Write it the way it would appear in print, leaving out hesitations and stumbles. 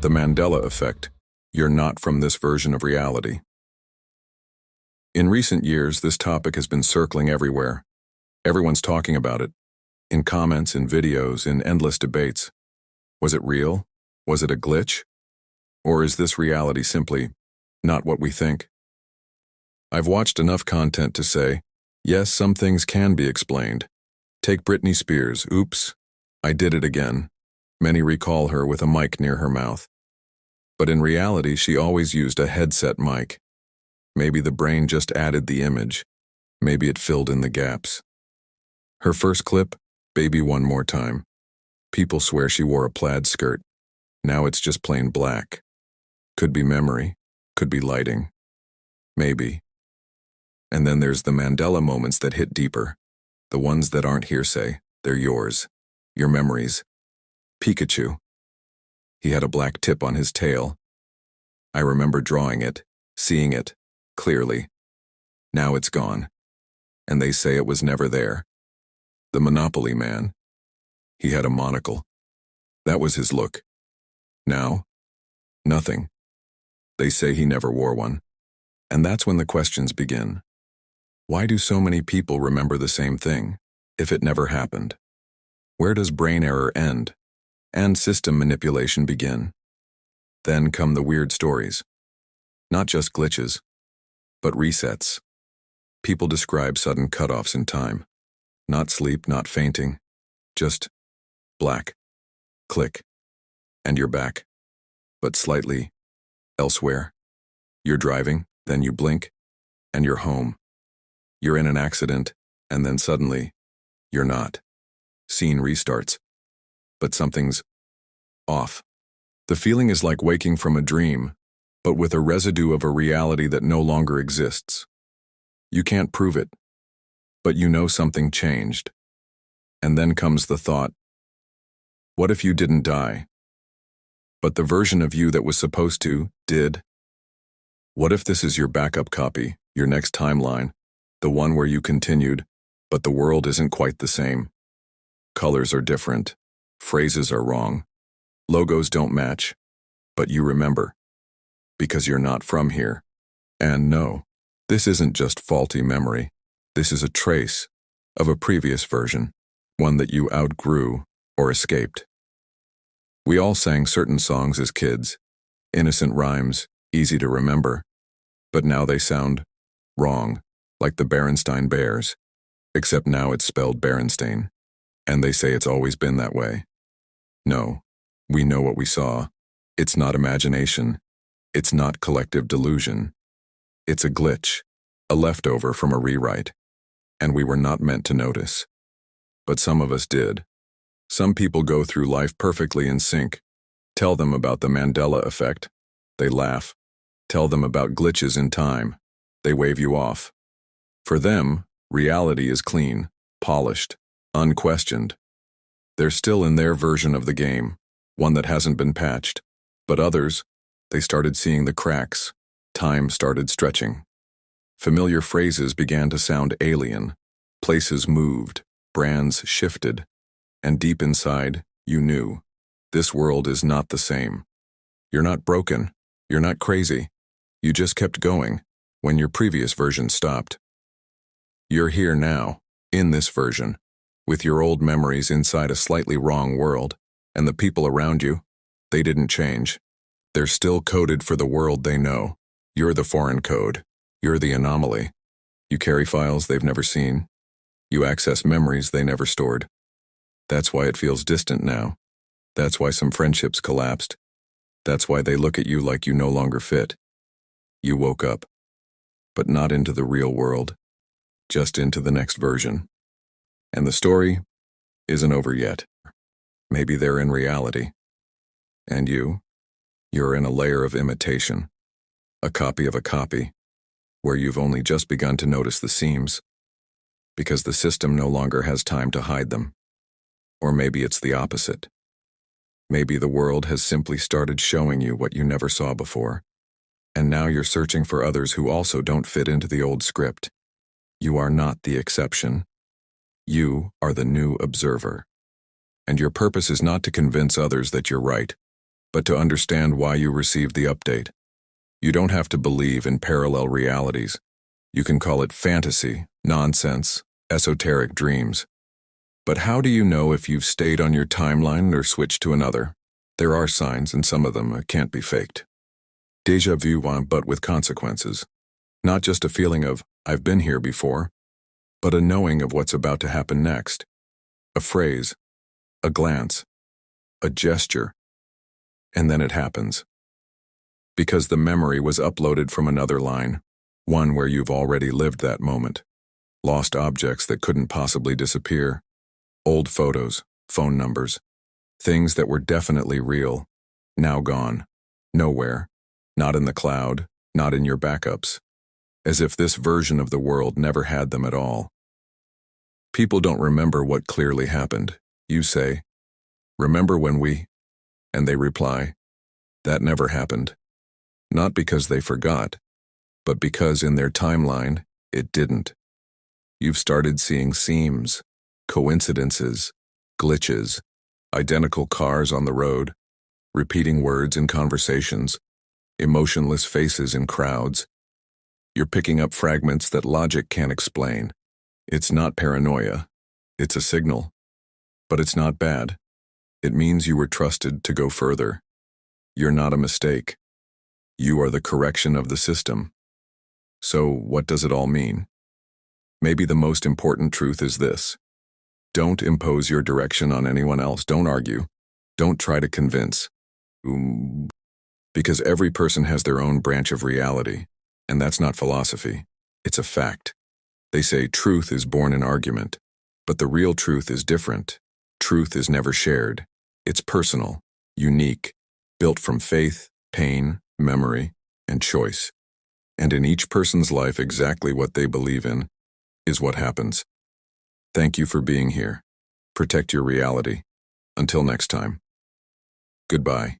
The Mandela Effect. You're not from this version of reality. In recent years, this topic has been circling everywhere. Everyone's talking about it. In comments, in videos, in endless debates. Was it real? Was it a glitch? Or is this reality simply not what we think? I've watched enough content to say, yes, some things can be explained. Take Britney Spears. Oops, I did it again. Many recall her with a mic near her mouth. But in reality, she always used a headset mic. Maybe the brain just added the image. Maybe it filled in the gaps. Her first clip, Baby One More Time. People swear she wore a plaid skirt. Now it's just plain black. Could be memory, could be lighting. Maybe. And then there's the Mandela moments that hit deeper. The ones that aren't hearsay, they're yours. Your memories. Pikachu. He had a black tip on his tail. I remember drawing it, seeing it, clearly. Now it's gone. And they say it was never there. The Monopoly Man. He had a monocle. That was his look. Now, nothing. They say he never wore one. And that's when the questions begin. Why do so many people remember the same thing, if it never happened? Where does brain error end, and system manipulation begin? Then come the weird stories. Not just glitches, but resets. People describe sudden cutoffs in time. Not sleep, not fainting, just black, click, and you're back. But slightly elsewhere. You're driving, then you blink, and you're home. You're in an accident, and then suddenly, you're not. Scene restarts. But something's off. The feeling is like waking from a dream, but with a residue of a reality that no longer exists. You can't prove it, but you know something changed. And then comes the thought, what if you didn't die? But the version of you that was supposed to, did? What if this is your backup copy, your next timeline, the one where you continued, but the world isn't quite the same? Colors are different, phrases are wrong, logos don't match, but you remember, because you're not from here. And no, this isn't just faulty memory, this is a trace of a previous version, one that you outgrew or escaped. We all sang certain songs as kids, innocent rhymes, easy to remember, but now they sound wrong, like the Berenstain Bears, except now it's spelled Berenstain, and they say it's always been that way. No, we know what we saw. It's not imagination. It's not collective delusion. It's a glitch, a leftover from a rewrite, and we were not meant to notice. But some of us did. Some people go through life perfectly in sync. Tell them about the Mandela Effect. They laugh. Tell them about glitches in time. They wave you off. For them, reality is clean, polished, unquestioned. They're still in their version of the game, one that hasn't been patched. But others, they started seeing the cracks. Time started stretching. Familiar phrases began to sound alien. Places moved, brands shifted. And deep inside, you knew, this world is not the same. You're not broken. You're not crazy. You just kept going when your previous version stopped. You're here now, in this version, with your old memories inside a slightly wrong world, and the people around you, they didn't change. They're still coded for the world they know. You're the foreign code. You're the anomaly. You carry files they've never seen. You access memories they never stored. That's why it feels distant now. That's why some friendships collapsed. That's why they look at you like you no longer fit. You woke up, but not into the real world, just into the next version. And the story isn't over yet. Maybe they're in reality. And you're in a layer of imitation, a copy of a copy, where you've only just begun to notice the seams, because the system no longer has time to hide them. Or maybe it's the opposite. Maybe the world has simply started showing you what you never saw before, and now you're searching for others who also don't fit into the old script. You are not the exception. You are the new observer. And your purpose is not to convince others that you're right, but to understand why you received the update. You don't have to believe in parallel realities. You can call it fantasy, nonsense, esoteric dreams. But how do you know if you've stayed on your timeline or switched to another? There are signs, and some of them can't be faked. Déjà vu, but with consequences. Not just a feeling of, I've been here before, but a knowing of what's about to happen next. A phrase, a glance, a gesture, and then it happens. Because the memory was uploaded from another line, one where you've already lived that moment. Lost objects that couldn't possibly disappear. Old photos, phone numbers, things that were definitely real, now gone, nowhere, not in the cloud, not in your backups, as if this version of the world never had them at all. People don't remember what clearly happened. You say, "Remember when we?" And they reply, "That never happened." Not because they forgot, but because in their timeline, it didn't. You've started seeing seams, coincidences, glitches, identical cars on the road, repeating words in conversations, emotionless faces in crowds. You're picking up fragments that logic can't explain. It's not paranoia. It's a signal. But it's not bad. It means you were trusted to go further. You're not a mistake. You are the correction of the system. So what does it all mean? Maybe the most important truth is this. Don't impose your direction on anyone else. Don't argue. Don't try to convince. Because every person has their own branch of reality, and that's not philosophy. It's a fact. They say truth is born in argument, but the real truth is different. Truth is never shared. It's personal, unique, built from faith, pain, memory, and choice. And in each person's life, exactly what they believe in is what happens. Thank you for being here. Protect your reality. Until next time. Goodbye.